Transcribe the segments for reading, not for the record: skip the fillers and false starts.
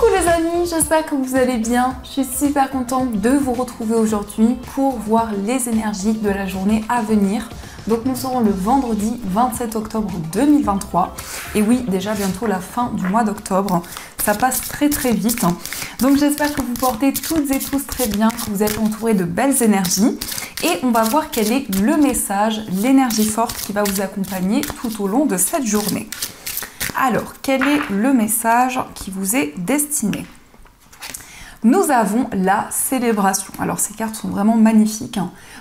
Coucou les amis, j'espère que vous allez bien. Je suis super contente de vous retrouver aujourd'hui pour voir les énergies de la journée à venir. Donc nous serons le vendredi 27 octobre 2023. Et oui, déjà bientôt la fin du mois d'octobre. Ça passe très vite. Donc j'espère que vous portez toutes et tous très bien, que vous êtes entourés de belles énergies. Et on va voir quel est le message, l'énergie forte qui va vous accompagner tout au long de cette journée. Alors, quel est le message qui vous est destiné? Nous avons la célébration. Alors, ces cartes sont vraiment magnifiques.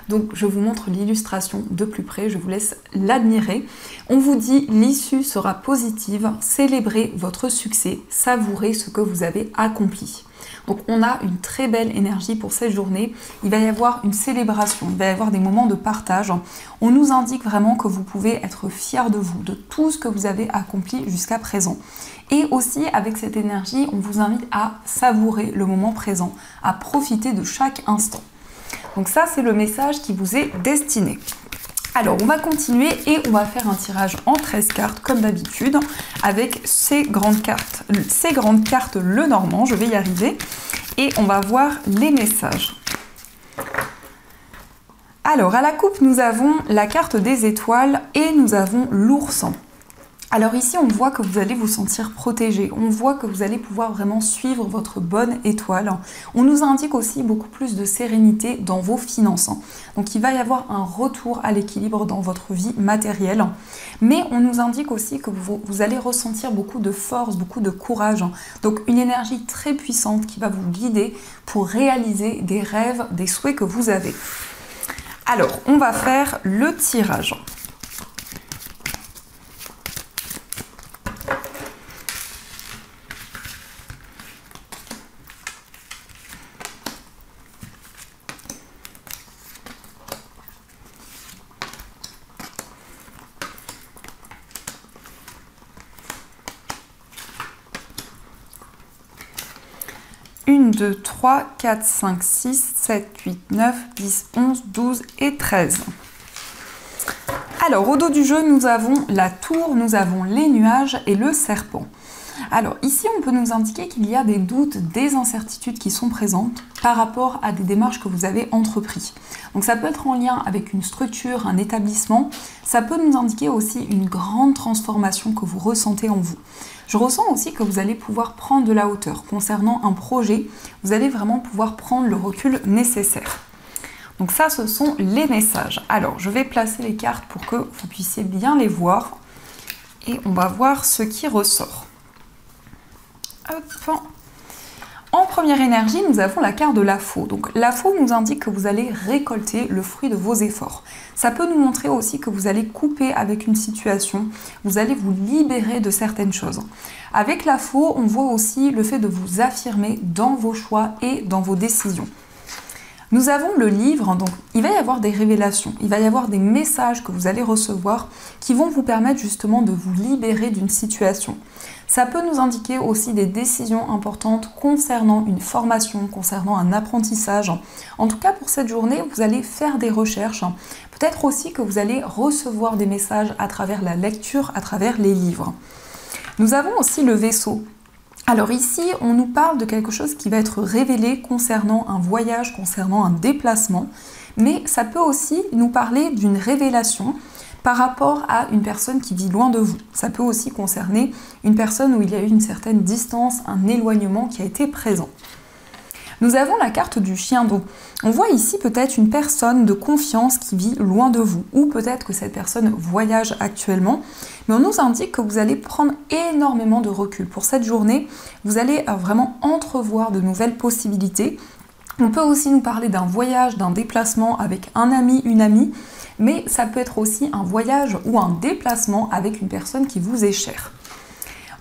Donc, je vous montre l'illustration de plus près. Je vous laisse l'admirer. On vous dit, l'issue sera positive. Célébrez votre succès. Savourez ce que vous avez accompli. Donc, on a une très belle énergie pour cette journée. Il va y avoir une célébration. Il va y avoir des moments de partage. On nous indique vraiment que vous pouvez être fiers de vous, de tout ce que vous avez accompli jusqu'à présent. Et aussi, avec cette énergie, on vous invite à savourer le moment présent, à profiter de chaque instant. Donc ça, c'est le message qui vous est destiné. Alors, on va continuer et on va faire un tirage en 13 cartes, comme d'habitude, avec ces grandes cartes le Normand, je vais y arriver, et on va voir les messages. Alors, à la coupe, nous avons la carte des étoiles et nous avons l'ourson. Alors ici, on voit que vous allez vous sentir protégé, on voit que vous allez pouvoir vraiment suivre votre bonne étoile. On nous indique aussi beaucoup plus de sérénité dans vos finances. Donc il va y avoir un retour à l'équilibre dans votre vie matérielle. Mais on nous indique aussi que vous allez ressentir beaucoup de force, beaucoup de courage. Donc une énergie très puissante qui va vous guider pour réaliser des rêves, des souhaits que vous avez. Alors, on va faire le tirage. Une, 2, 3, 4, 5, 6, 7, 8, 9, 10, 11, 12 et 13. Alors, au dos du jeu, nous avons la tour, nous avons les nuages et le serpent. Alors, ici, on peut nous indiquer qu'il y a des doutes, des incertitudes qui sont présentes par rapport à des démarches que vous avez entreprises. Donc, ça peut être en lien avec une structure, un établissement. Ça peut nous indiquer aussi une grande transformation que vous ressentez en vous. Je ressens aussi que vous allez pouvoir prendre de la hauteur. Concernant un projet, vous allez vraiment pouvoir prendre le recul nécessaire. Donc ça, ce sont les messages. Alors, je vais placer les cartes pour que vous puissiez bien les voir. Et on va voir ce qui ressort. Hop. En première énergie, nous avons la carte de la faux. Donc la faux nous indique que vous allez récolter le fruit de vos efforts. Ça peut nous montrer aussi que vous allez couper avec une situation, vous allez vous libérer de certaines choses. Avec la faux, on voit aussi le fait de vous affirmer dans vos choix et dans vos décisions. Nous avons le livre, donc il va y avoir des révélations, il va y avoir des messages que vous allez recevoir qui vont vous permettre justement de vous libérer d'une situation. Ça peut nous indiquer aussi des décisions importantes concernant une formation, concernant un apprentissage. En tout cas, pour cette journée, vous allez faire des recherches. Peut-être aussi que vous allez recevoir des messages à travers la lecture, à travers les livres. Nous avons aussi le vaisseau. Alors ici, on nous parle de quelque chose qui va être révélé concernant un voyage, concernant un déplacement, mais ça peut aussi nous parler d'une révélation par rapport à une personne qui vit loin de vous. Ça peut aussi concerner une personne où il y a eu une certaine distance, un éloignement qui a été présent. Nous avons la carte du chien d'eau. On voit ici peut-être une personne de confiance qui vit loin de vous, ou peut-être que cette personne voyage actuellement, mais on nous indique que vous allez prendre énormément de recul. Pour cette journée, vous allez vraiment entrevoir de nouvelles possibilités. On peut aussi nous parler d'un voyage, d'un déplacement avec un ami, une amie, mais ça peut être aussi un voyage ou un déplacement avec une personne qui vous est chère.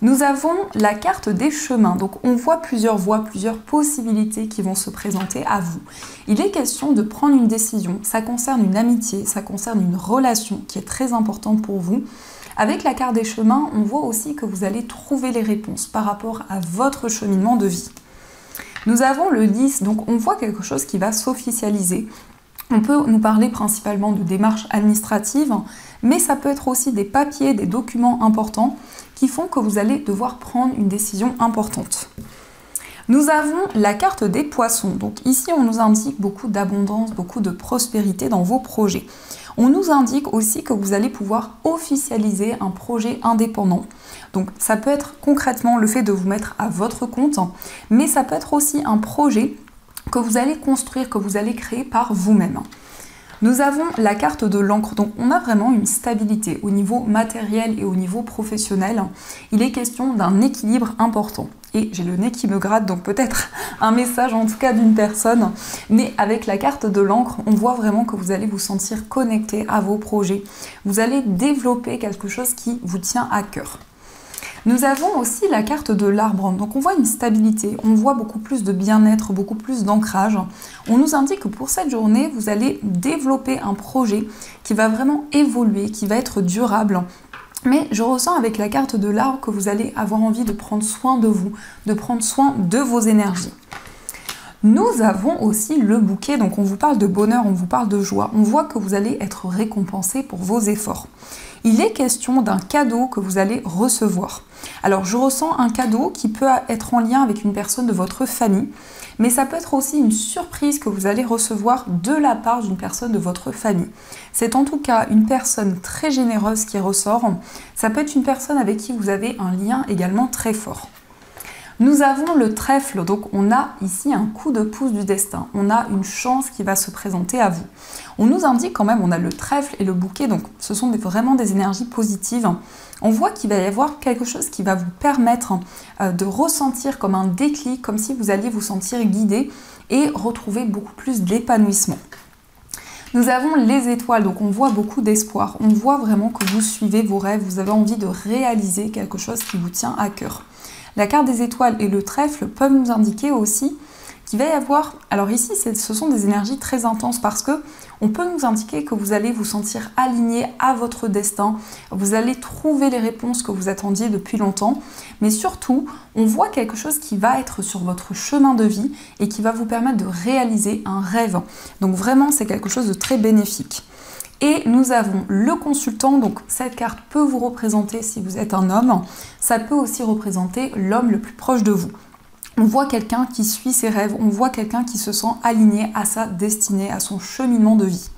Nous avons la carte des chemins, donc on voit plusieurs voies, plusieurs possibilités qui vont se présenter à vous. Il est question de prendre une décision, ça concerne une amitié, ça concerne une relation qui est très importante pour vous. Avec la carte des chemins, on voit aussi que vous allez trouver les réponses par rapport à votre cheminement de vie. Nous avons le 10, donc on voit quelque chose qui va s'officialiser. On peut nous parler principalement de démarches administratives, mais ça peut être aussi des papiers, des documents importants qui font que vous allez devoir prendre une décision importante. Nous avons la carte des poissons. Donc ici, on nous indique beaucoup d'abondance, beaucoup de prospérité dans vos projets. On nous indique aussi que vous allez pouvoir officialiser un projet indépendant. Donc ça peut être concrètement le fait de vous mettre à votre compte, mais ça peut être aussi un projet que vous allez construire, que vous allez créer par vous-même. Nous avons la carte de l'encre, donc on a vraiment une stabilité au niveau matériel et au niveau professionnel. Il est question d'un équilibre important. Et j'ai le nez qui me gratte, donc peut-être un message en tout cas d'une personne. Mais avec la carte de l'encre, on voit vraiment que vous allez vous sentir connecté à vos projets. Vous allez développer quelque chose qui vous tient à cœur. Nous avons aussi la carte de l'arbre, donc on voit une stabilité, on voit beaucoup plus de bien-être, beaucoup plus d'ancrage. On nous indique que pour cette journée, vous allez développer un projet qui va vraiment évoluer, qui va être durable. Mais je ressens avec la carte de l'arbre que vous allez avoir envie de prendre soin de vous, de prendre soin de vos énergies. Nous avons aussi le bouquet, donc on vous parle de bonheur, on vous parle de joie. On voit que vous allez être récompensé pour vos efforts. Il est question d'un cadeau que vous allez recevoir. Alors je ressens un cadeau qui peut être en lien avec une personne de votre famille, mais ça peut être aussi une surprise que vous allez recevoir de la part d'une personne de votre famille. C'est en tout cas une personne très généreuse qui ressort. Ça peut être une personne avec qui vous avez un lien également très fort. Nous avons le trèfle, donc on a ici un coup de pouce du destin, on a une chance qui va se présenter à vous. On nous indique quand même, on a le trèfle et le bouquet, donc ce sont vraiment des énergies positives. On voit qu'il va y avoir quelque chose qui va vous permettre de ressentir comme un déclic, comme si vous alliez vous sentir guidé et retrouver beaucoup plus d'épanouissement. Nous avons les étoiles, donc on voit beaucoup d'espoir, on voit vraiment que vous suivez vos rêves, vous avez envie de réaliser quelque chose qui vous tient à cœur. La carte des étoiles et le trèfle peuvent nous indiquer aussi qu'il va y avoir... Alors ici, ce sont des énergies très intenses parce que on peut nous indiquer que vous allez vous sentir aligné à votre destin, vous allez trouver les réponses que vous attendiez depuis longtemps, mais surtout, on voit quelque chose qui va être sur votre chemin de vie et qui va vous permettre de réaliser un rêve. Donc vraiment, c'est quelque chose de très bénéfique. Et nous avons le consultant, donc cette carte peut vous représenter si vous êtes un homme, ça peut aussi représenter l'homme le plus proche de vous. On voit quelqu'un qui suit ses rêves, on voit quelqu'un qui se sent aligné à sa destinée, à son cheminement de vie.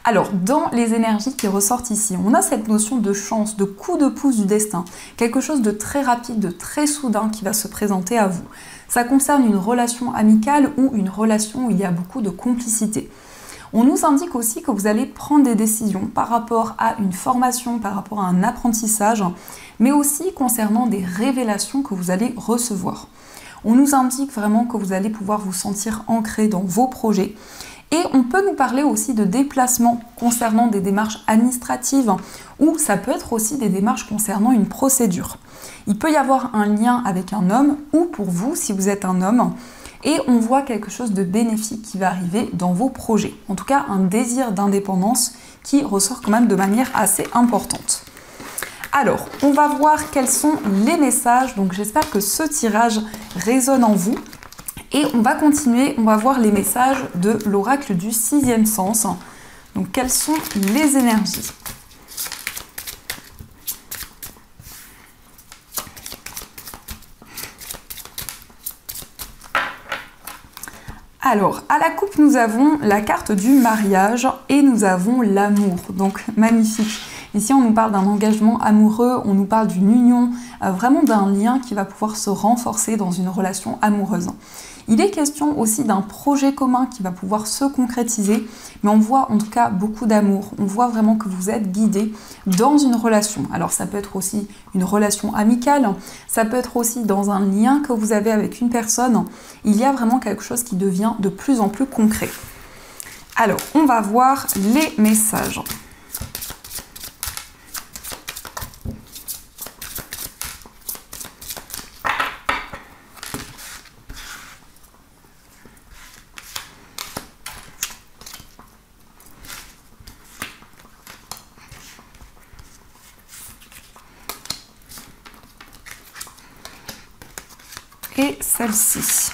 Alors, dans les énergies qui ressortent ici, on a cette notion de chance, de coup de pouce du destin, quelque chose de très rapide, de très soudain qui va se présenter à vous. Ça concerne une relation amicale ou une relation où il y a beaucoup de complicité. On nous indique aussi que vous allez prendre des décisions par rapport à une formation, par rapport à un apprentissage, mais aussi concernant des révélations que vous allez recevoir. On nous indique vraiment que vous allez pouvoir vous sentir ancré dans vos projets. Et on peut nous parler aussi de déplacements concernant des démarches administratives ou ça peut être aussi des démarches concernant une procédure. Il peut y avoir un lien avec un homme ou pour vous si vous êtes un homme. Et on voit quelque chose de bénéfique qui va arriver dans vos projets. En tout cas, un désir d'indépendance qui ressort quand même de manière assez importante. Alors, on va voir quels sont les messages. Donc, j'espère que ce tirage résonne en vous. Et on va continuer, on va voir les messages de l'oracle du 6e sens. Donc, quelles sont les énergies ? Alors, à la coupe, nous avons la carte du mariage et nous avons l'amour. Donc, magnifique. Ici, on nous parle d'un engagement amoureux, on nous parle d'une union, vraiment d'un lien qui va pouvoir se renforcer dans une relation amoureuse. Il est question aussi d'un projet commun qui va pouvoir se concrétiser, mais on voit en tout cas beaucoup d'amour. On voit vraiment que vous êtes guidé dans une relation. Alors ça peut être aussi une relation amicale, ça peut être aussi dans un lien que vous avez avec une personne. Il y a vraiment quelque chose qui devient de plus en plus concret. Alors, on va voir les messages. Et celle-ci.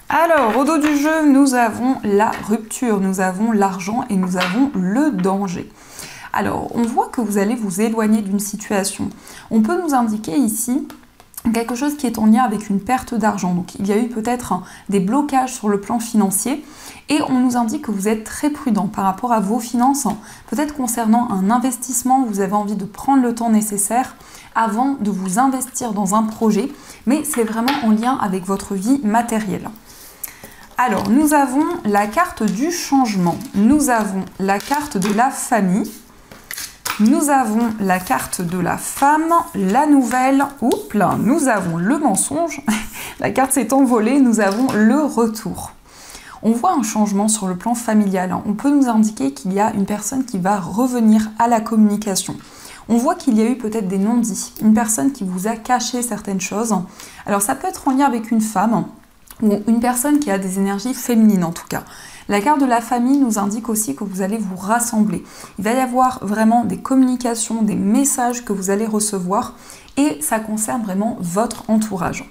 Alors, au dos du jeu, nous avons la rupture, nous avons l'argent et nous avons le danger. Alors, on voit que vous allez vous éloigner d'une situation. On peut nous indiquer ici quelque chose qui est en lien avec une perte d'argent. Donc il y a eu peut-être des blocages sur le plan financier et on nous indique que vous êtes très prudent par rapport à vos finances. Peut-être concernant un investissement, vous avez envie de prendre le temps nécessaire avant de vous investir dans un projet, mais c'est vraiment en lien avec votre vie matérielle. Alors, nous avons la carte du changement, nous avons la carte de la famille, nous avons la carte de la femme, la nouvelle, oups là, nous avons le mensonge, la carte s'est envolée, nous avons le retour. On voit un changement sur le plan familial, on peut nous indiquer qu'il y a une personne qui va revenir à la communication. On voit qu'il y a eu peut-être des non-dits, une personne qui vous a caché certaines choses. Alors ça peut être en lien avec une femme ou une personne qui a des énergies féminines en tout cas. La carte de la famille nous indique aussi que vous allez vous rassembler. Il va y avoir vraiment des communications, des messages que vous allez recevoir et ça concerne vraiment votre entourage.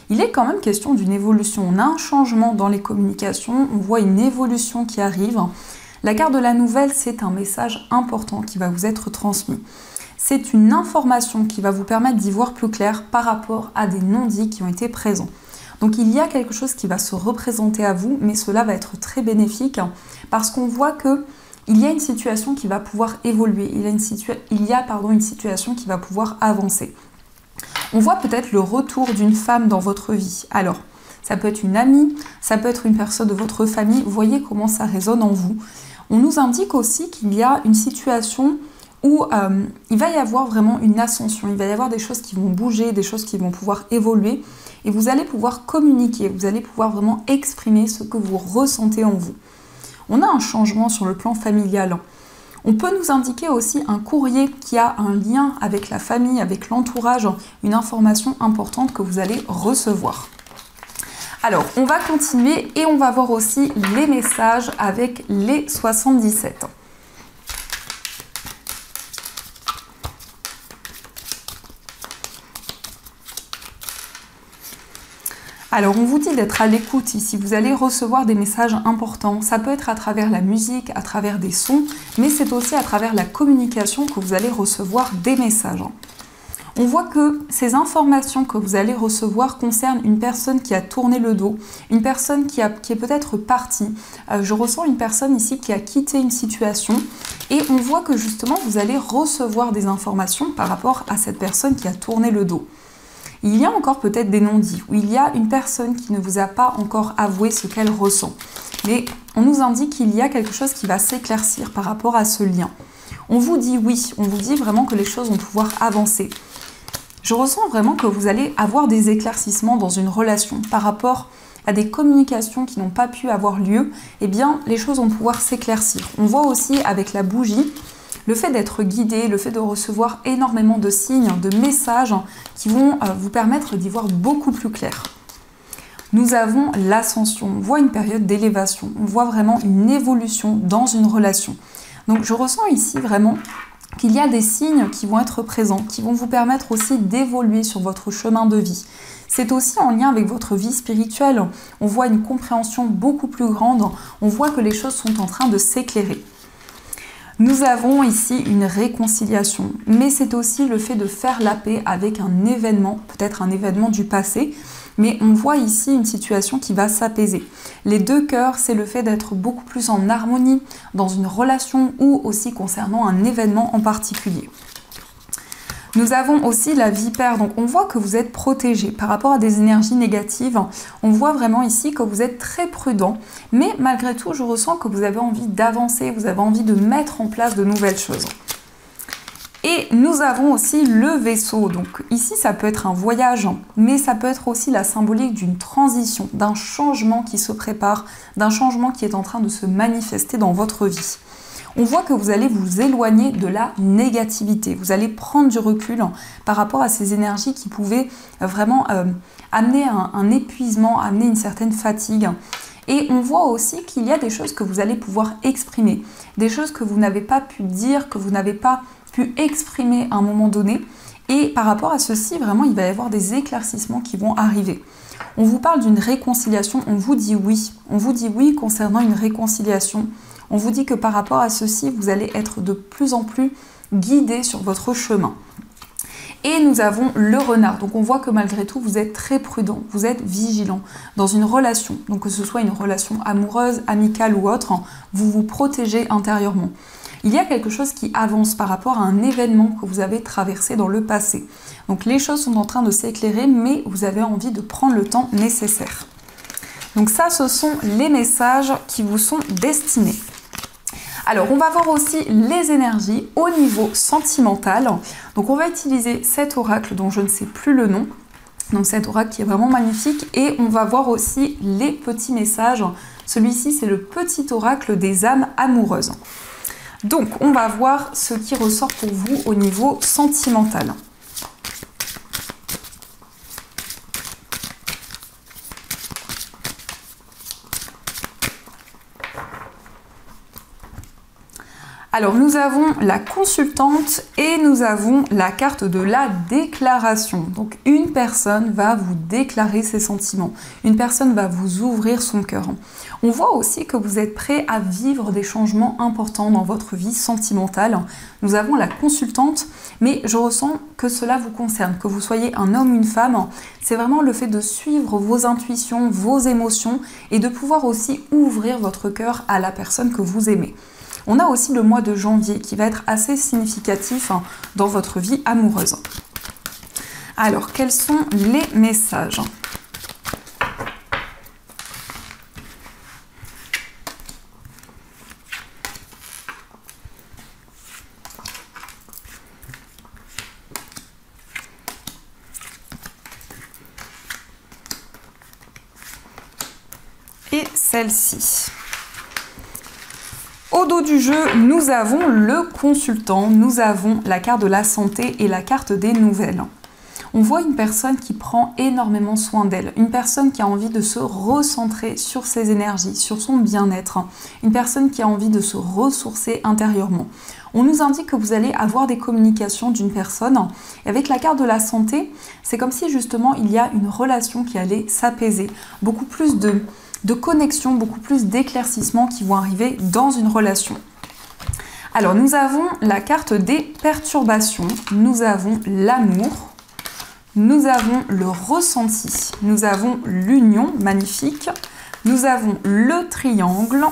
Il est quand même question d'une évolution. On a un changement dans les communications, on voit une évolution qui arrive. La carte de la nouvelle, c'est un message important qui va vous être transmis. C'est une information qui va vous permettre d'y voir plus clair par rapport à des non-dits qui ont été présents. Donc il y a quelque chose qui va se représenter à vous, mais cela va être très bénéfique parce qu'on voit qu'il y a une situation qui va pouvoir évoluer, il y a une situation qui va pouvoir avancer. On voit peut-être le retour d'une femme dans votre vie. Alors, ça peut être une amie, ça peut être une personne de votre famille, vous voyez comment ça résonne en vous. On nous indique aussi qu'il y a une situation où il va y avoir vraiment une ascension, il va y avoir des choses qui vont bouger, des choses qui vont pouvoir évoluer et vous allez pouvoir communiquer, vous allez pouvoir vraiment exprimer ce que vous ressentez en vous. On a un changement sur le plan familial. On peut nous indiquer aussi un courrier qui a un lien avec la famille, avec l'entourage, une information importante que vous allez recevoir. Alors, on va continuer et on va voir aussi les messages avec les 77. Alors, on vous dit d'être à l'écoute ici, vous allez recevoir des messages importants. Ça peut être à travers la musique, à travers des sons, mais c'est aussi à travers la communication que vous allez recevoir des messages. On voit que ces informations que vous allez recevoir concernent une personne qui a tourné le dos, une personne qui est peut-être partie. Je ressens une personne ici qui a quitté une situation et on voit que justement vous allez recevoir des informations par rapport à cette personne qui a tourné le dos. Il y a encore peut-être des non-dits, ou il y a une personne qui ne vous a pas encore avoué ce qu'elle ressent. Mais on nous indique qu'il y a quelque chose qui va s'éclaircir par rapport à ce lien. On vous dit oui, on vous dit vraiment que les choses vont pouvoir avancer. Je ressens vraiment que vous allez avoir des éclaircissements dans une relation par rapport à des communications qui n'ont pas pu avoir lieu. Eh bien, les choses vont pouvoir s'éclaircir. On voit aussi avec la bougie, le fait d'être guidé, le fait de recevoir énormément de signes, de messages qui vont vous permettre d'y voir beaucoup plus clair. Nous avons l'ascension, on voit une période d'élévation, on voit vraiment une évolution dans une relation. Donc je ressens ici vraiment qu'il y a des signes qui vont être présents, qui vont vous permettre aussi d'évoluer sur votre chemin de vie. C'est aussi en lien avec votre vie spirituelle, on voit une compréhension beaucoup plus grande, on voit que les choses sont en train de s'éclairer. Nous avons ici une réconciliation, mais c'est aussi le fait de faire la paix avec un événement, peut-être un événement du passé, mais on voit ici une situation qui va s'apaiser. Les deux cœurs, c'est le fait d'être beaucoup plus en harmonie dans une relation ou aussi concernant un événement en particulier. Nous avons aussi la vipère, donc on voit que vous êtes protégé par rapport à des énergies négatives. On voit vraiment ici que vous êtes très prudent, mais malgré tout, je ressens que vous avez envie d'avancer, vous avez envie de mettre en place de nouvelles choses. Et nous avons aussi le vaisseau, donc ici ça peut être un voyage, mais ça peut être aussi la symbolique d'une transition, d'un changement qui se prépare, d'un changement qui est en train de se manifester dans votre vie. On voit que vous allez vous éloigner de la négativité. Vous allez prendre du recul par rapport à ces énergies qui pouvaient vraiment amener un épuisement, amener une certaine fatigue. Et on voit aussi qu'il y a des choses que vous allez pouvoir exprimer, des choses que vous n'avez pas pu dire, que vous n'avez pas pu exprimer à un moment donné. Et par rapport à ceci, vraiment, il va y avoir des éclaircissements qui vont arriver. On vous parle d'une réconciliation, on vous dit oui. On vous dit oui concernant une réconciliation. On vous dit que par rapport à ceci, vous allez être de plus en plus guidé sur votre chemin. Et nous avons le renard. Donc on voit que malgré tout, vous êtes très prudent, vous êtes vigilant dans une relation. Donc que ce soit une relation amoureuse, amicale ou autre, vous vous protégez intérieurement. Il y a quelque chose qui avance par rapport à un événement que vous avez traversé dans le passé. Donc les choses sont en train de s'éclairer, mais vous avez envie de prendre le temps nécessaire. Donc ça, ce sont les messages qui vous sont destinés. Alors, on va voir aussi les énergies au niveau sentimental. Donc, on va utiliser cet oracle dont je ne sais plus le nom. Donc, cet oracle qui est vraiment magnifique. Et on va voir aussi les petits messages. Celui-ci, c'est le petit oracle des âmes amoureuses. Donc, on va voir ce qui ressort pour vous au niveau sentimental. Alors, nous avons la consultante et nous avons la carte de la déclaration. Donc, une personne va vous déclarer ses sentiments. Une personne va vous ouvrir son cœur. On voit aussi que vous êtes prêt à vivre des changements importants dans votre vie sentimentale. Nous avons la consultante, mais je ressens que cela vous concerne. Que vous soyez un homme ou une femme, c'est vraiment le fait de suivre vos intuitions, vos émotions et de pouvoir aussi ouvrir votre cœur à la personne que vous aimez. On a aussi le mois de janvier qui va être assez significatif dans votre vie amoureuse. Alors, quels sont les messages ? Et celle-ci. Au dos du jeu, nous avons le consultant, nous avons la carte de la santé et la carte des nouvelles. On voit une personne qui prend énormément soin d'elle, une personne qui a envie de se recentrer sur ses énergies, sur son bien-être, une personne qui a envie de se ressourcer intérieurement. On nous indique que vous allez avoir des communications d'une personne. Et avec la carte de la santé, c'est comme si justement il y a une relation qui allait s'apaiser, beaucoup plus de connexion, beaucoup plus d'éclaircissements qui vont arriver dans une relation. Alors, nous avons la carte des perturbations, nous avons l'amour, nous avons le ressenti, nous avons l'union, magnifique, nous avons le triangle,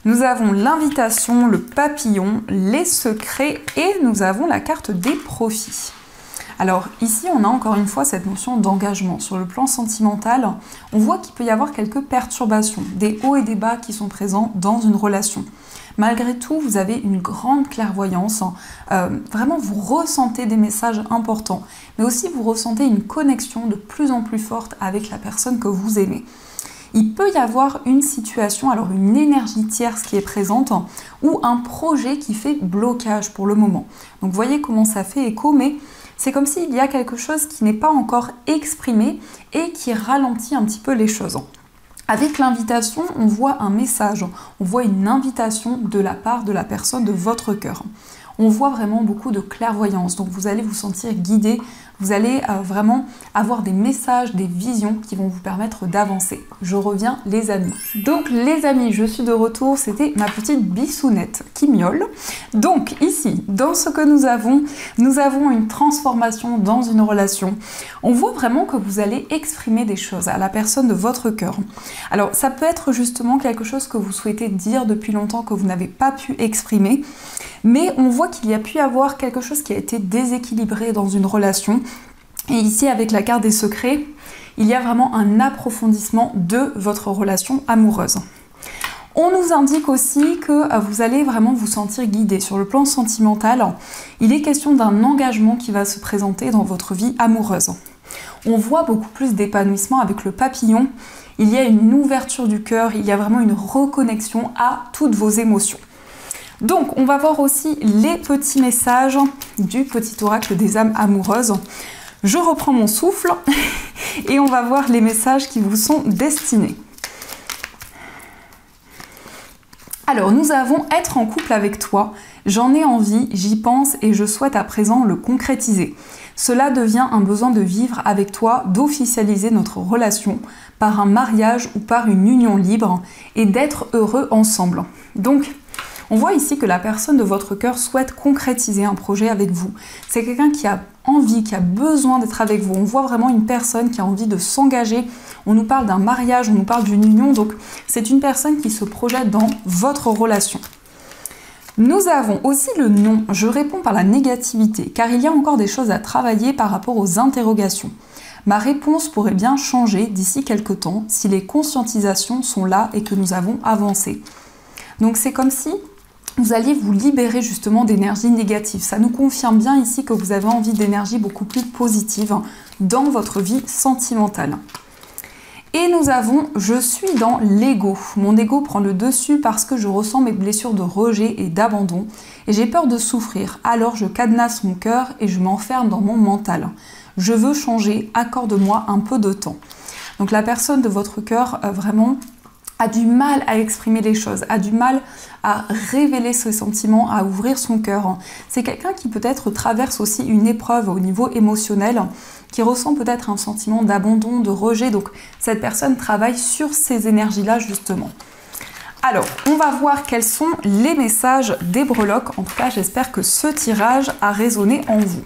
nous avons l'invitation, le papillon, les secrets et nous avons la carte des profits. Alors ici, on a encore une fois cette notion d'engagement. Sur le plan sentimental, on voit qu'il peut y avoir quelques perturbations, des hauts et des bas qui sont présents dans une relation. Malgré tout, vous avez une grande clairvoyance, vraiment vous ressentez des messages importants, mais aussi vous ressentez une connexion de plus en plus forte avec la personne que vous aimez. Il peut y avoir une situation, alors une énergie tierce qui est présente ou un projet qui fait blocage pour le moment. Donc vous voyez comment ça fait écho, mais c'est comme s'il y a quelque chose qui n'est pas encore exprimé et qui ralentit un petit peu les choses. Avec l'invitation, on voit un message, on voit une invitation de la part de la personne de votre cœur. On voit vraiment beaucoup de clairvoyance, donc vous allez vous sentir guidé, vous allez vraiment avoir des messages, des visions qui vont vous permettre d'avancer. Je reviens les amis. Donc les amis, je suis de retour, c'était ma petite bissounette qui miaule. Donc ici, dans ce que nous avons une transformation dans une relation. On voit vraiment que vous allez exprimer des choses à la personne de votre cœur. Alors ça peut être justement quelque chose que vous souhaitez dire depuis longtemps que vous n'avez pas pu exprimer. Mais on voit qu'il y a pu y avoir quelque chose qui a été déséquilibré dans une relation. Et ici, avec la carte des secrets, il y a vraiment un approfondissement de votre relation amoureuse. On nous indique aussi que vous allez vraiment vous sentir guidé. Sur le plan sentimental, il est question d'un engagement qui va se présenter dans votre vie amoureuse. On voit beaucoup plus d'épanouissement avec le papillon. Il y a une ouverture du cœur, il y a vraiment une reconnexion à toutes vos émotions. Donc, on va voir aussi les petits messages du petit oracle des âmes amoureuses. Je reprends mon souffle et on va voir les messages qui vous sont destinés. Alors, nous avons être en couple avec toi. J'en ai envie, j'y pense et je souhaite à présent le concrétiser. Cela devient un besoin de vivre avec toi, d'officialiser notre relation par un mariage ou par une union libre et d'être heureux ensemble. Donc, on voit ici que la personne de votre cœur souhaite concrétiser un projet avec vous. C'est quelqu'un qui a envie, qui a besoin d'être avec vous. On voit vraiment une personne qui a envie de s'engager. On nous parle d'un mariage, on nous parle d'une union. Donc, c'est une personne qui se projette dans votre relation. Nous avons aussi le non. Je réponds par la négativité, car il y a encore des choses à travailler par rapport aux interrogations. Ma réponse pourrait bien changer d'ici quelques temps si les conscientisations sont là et que nous avons avancé. Donc c'est comme si vous alliez vous libérer justement d'énergie négative. Ça nous confirme bien ici que vous avez envie d'énergie beaucoup plus positive dans votre vie sentimentale. Et nous avons « je suis dans l'ego ». Mon ego prend le dessus parce que je ressens mes blessures de rejet et d'abandon et j'ai peur de souffrir. Alors je cadenasse mon cœur et je m'enferme dans mon mental. Je veux changer, accorde-moi un peu de temps. Donc la personne de votre cœur vraiment a du mal à exprimer les choses, a du mal à révéler ses sentiments, à ouvrir son cœur. C'est quelqu'un qui peut-être traverse aussi une épreuve au niveau émotionnel, qui ressent peut-être un sentiment d'abandon, de rejet. Donc cette personne travaille sur ces énergies-là justement. Alors, on va voir quels sont les messages des breloques. En tout cas, j'espère que ce tirage a résonné en vous.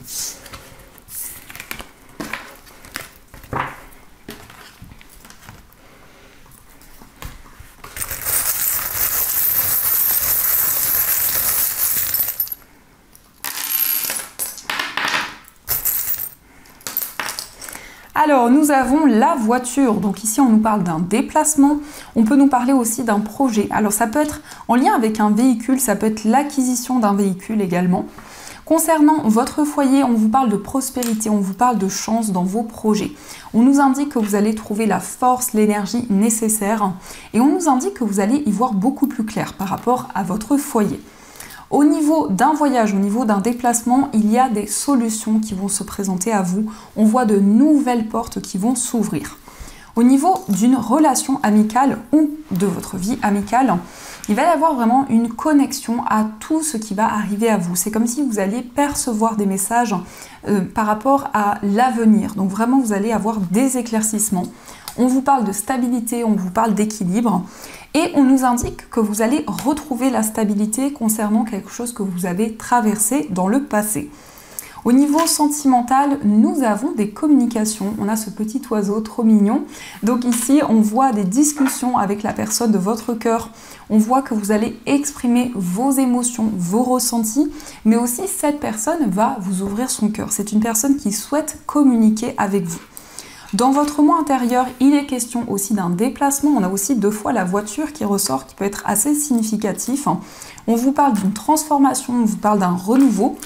Alors, nous avons la voiture. Donc ici, on nous parle d'un déplacement. On peut nous parler aussi d'un projet. Alors, ça peut être en lien avec un véhicule. Ça peut être l'acquisition d'un véhicule également. Concernant votre foyer, on vous parle de prospérité. On vous parle de chance dans vos projets. On nous indique que vous allez trouver la force, l'énergie nécessaire. Et on nous indique que vous allez y voir beaucoup plus clair par rapport à votre foyer. Au niveau d'un voyage, au niveau d'un déplacement, il y a des solutions qui vont se présenter à vous. On voit de nouvelles portes qui vont s'ouvrir. Au niveau d'une relation amicale ou de votre vie amicale, il va y avoir vraiment une connexion à tout ce qui va arriver à vous. C'est comme si vous alliez percevoir des messages par rapport à l'avenir. Donc vraiment, vous allez avoir des éclaircissements. On vous parle de stabilité, on vous parle d'équilibre. Et on nous indique que vous allez retrouver la stabilité concernant quelque chose que vous avez traversé dans le passé. Au niveau sentimental, nous avons des communications. On a ce petit oiseau trop mignon. Donc ici, on voit des discussions avec la personne de votre cœur. On voit que vous allez exprimer vos émotions, vos ressentis. Mais aussi, cette personne va vous ouvrir son cœur. C'est une personne qui souhaite communiquer avec vous. Dans votre moi intérieur, il est question aussi d'un déplacement. On a aussi 2 fois la voiture qui ressort, qui peut être assez significatif. On vous parle d'une transformation, on vous parle d'un renouveau.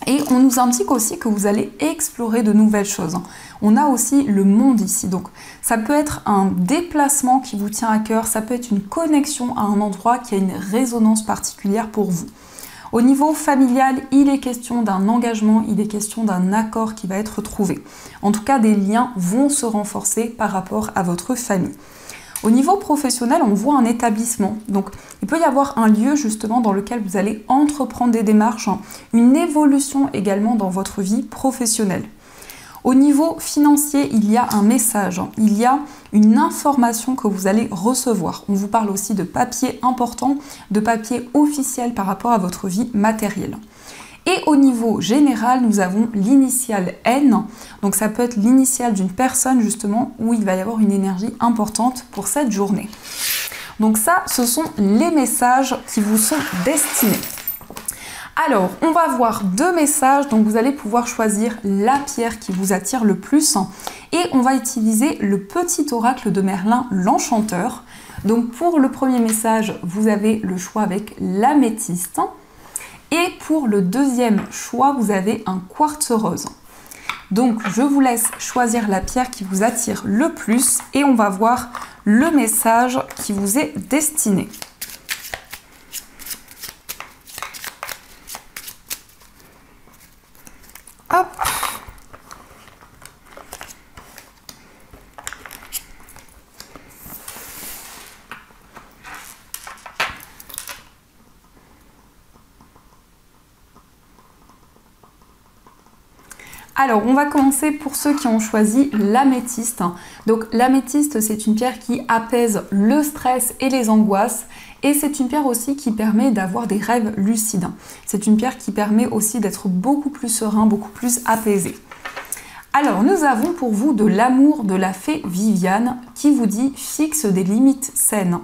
Et on nous indique aussi que vous allez explorer de nouvelles choses. On a aussi le monde ici. Donc ça peut être un déplacement qui vous tient à cœur. Ça peut être une connexion à un endroit qui a une résonance particulière pour vous. Au niveau familial, il est question d'un engagement, il est question d'un accord qui va être trouvé. En tout cas, des liens vont se renforcer par rapport à votre famille. Au niveau professionnel, on voit un établissement. Donc, il peut y avoir un lieu justement dans lequel vous allez entreprendre des démarches, une évolution également dans votre vie professionnelle. Au niveau financier, il y a un message, il y a une information que vous allez recevoir. On vous parle aussi de papier important, de papier officiel par rapport à votre vie matérielle. Et au niveau général, nous avons l'initiale N. Donc ça peut être l'initiale d'une personne justement où il va y avoir une énergie importante pour cette journée. Donc ça, ce sont les messages qui vous sont destinés. Alors, on va voir 2 messages, donc vous allez pouvoir choisir la pierre qui vous attire le plus et on va utiliser le petit oracle de Merlin, l'enchanteur. Donc pour le premier message, vous avez le choix avec l'améthyste et pour le deuxième choix, vous avez un quartz rose. Donc je vous laisse choisir la pierre qui vous attire le plus et on va voir le message qui vous est destiné. Hop. Alors, on va commencer pour ceux qui ont choisi l'améthyste. Donc, l'améthyste, c'est une pierre qui apaise le stress et les angoisses. Et c'est une pierre aussi qui permet d'avoir des rêves lucides. C'est une pierre qui permet aussi d'être beaucoup plus serein, beaucoup plus apaisé. Alors, nous avons pour vous de l'amour de la fée Viviane qui vous dit « Fixe des limites saines.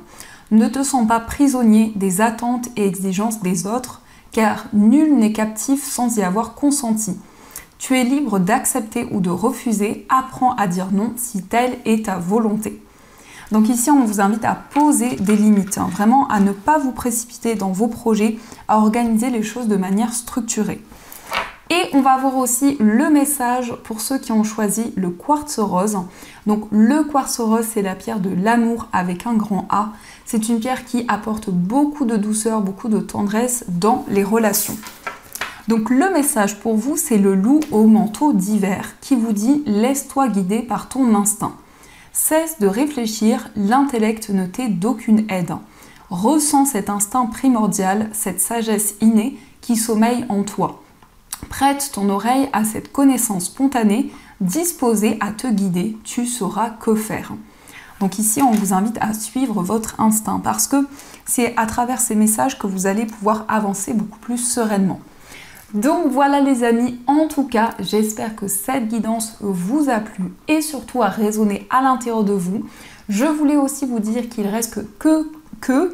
Ne te sens pas prisonnier des attentes et exigences des autres, car nul n'est captif sans y avoir consenti. Tu es libre d'accepter ou de refuser, apprends à dire non si telle est ta volonté. » Donc ici, on vous invite à poser des limites, vraiment à ne pas vous précipiter dans vos projets, à organiser les choses de manière structurée. Et on va avoir aussi le message pour ceux qui ont choisi le quartz rose. Donc le quartz rose, c'est la pierre de l'amour avec un grand A. C'est une pierre qui apporte beaucoup de douceur, beaucoup de tendresse dans les relations. Donc le message pour vous, c'est le loup au manteau d'hiver qui vous dit « Laisse-toi guider par ton instinct. Cesse de réfléchir, l'intellect ne t'est d'aucune aide. Ressens cet instinct primordial, cette sagesse innée qui sommeille en toi. Prête ton oreille à cette connaissance spontanée, disposée à te guider, tu sauras que faire. » Donc ici, on vous invite à suivre votre instinct parce que c'est à travers ces messages que vous allez pouvoir avancer beaucoup plus sereinement. Donc voilà les amis, en tout cas, j'espère que cette guidance vous a plu et surtout a résonné à l'intérieur de vous. Je voulais aussi vous dire qu'il reste que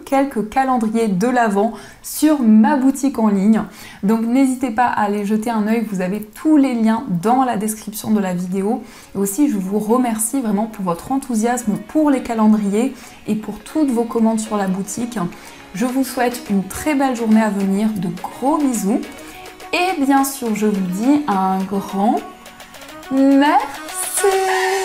quelques calendriers de l'Avent sur ma boutique en ligne. Donc n'hésitez pas à aller jeter un œil, vous avez tous les liens dans la description de la vidéo. Et aussi, je vous remercie vraiment pour votre enthousiasme pour les calendriers et pour toutes vos commandes sur la boutique. Je vous souhaite une très belle journée à venir, de gros bisous. Et bien sûr, je vous dis un grand merci.